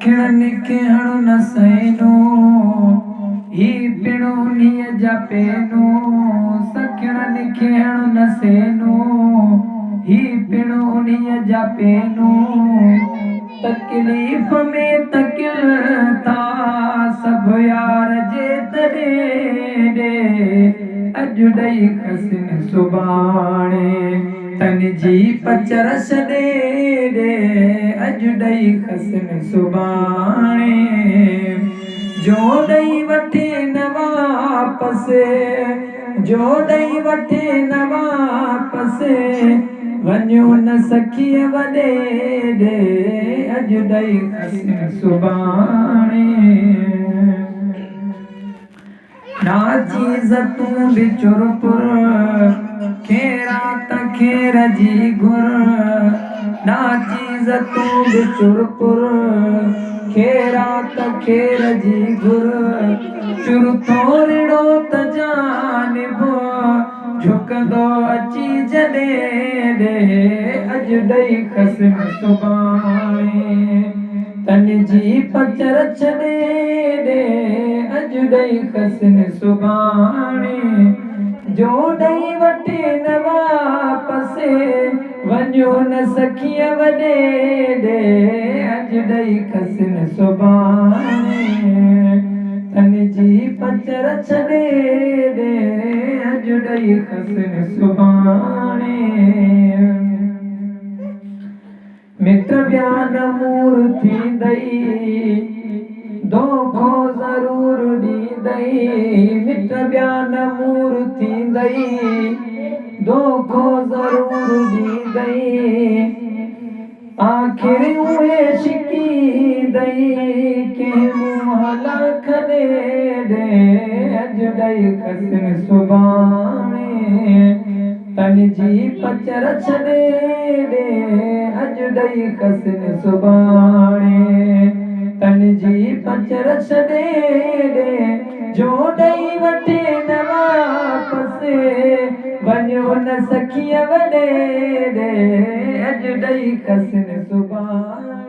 सखिणनि खे हणो न सहिनो ही पिणो उन्हीअ जा पेनो सखिणनि खे हणो न सहिनो ही पिणो उन्हीअ जा पेनो तकलीफ़ में तकिल था सभु यार जे तॾहिं अॼु ॾेई खसिन सुभाणे तन जी पचरस ॾे अॼु ॾेई खसिन सुभाणे जो ॾेई वठे न वापसि जो ॾेई वठे न वापसि वञो न सखीअ वॾे अॼु ॾेई खसिन सुभाणे ना चीज़ तूं बि चुरपुर खेरा त खेर जी घुर ना चीज़ तूं बि चुरपुर खेरा त खेर जी घुर चुर थोरिड़ो त जानिबो झुकंदो अची जॾहिं अॼु ॾेई खसिन सुभाणे तन जी पचर छॾे अॼु ॾेई खसिन सुभाणे जो ॾेई वठे न वापसि वञो न सखीअ वॾे अॼु ॾेई खसिन सुभाणे तन जी पचर छॾे अॼु ॾेई खसिन सुभाणे मित्र ॿिया न मूर थींदई दोखो ज़रूर ॾींदई मित्र ॿिया न मूर थींदई दोखो ज़रूर ॾींदई आख़िर उहे छिकींदई कंहिं मुंहुं लाख ॾे अॼु ॾेई खसिन सुभाणे तन जी पचर छॾे अॼु ॾेई खसिन सुभाणे तन जी पचर छॾे जो ॾेई वठे न वापसि वञो न सखीअ वॾे अॼु ॾेई खसिन सुभाणे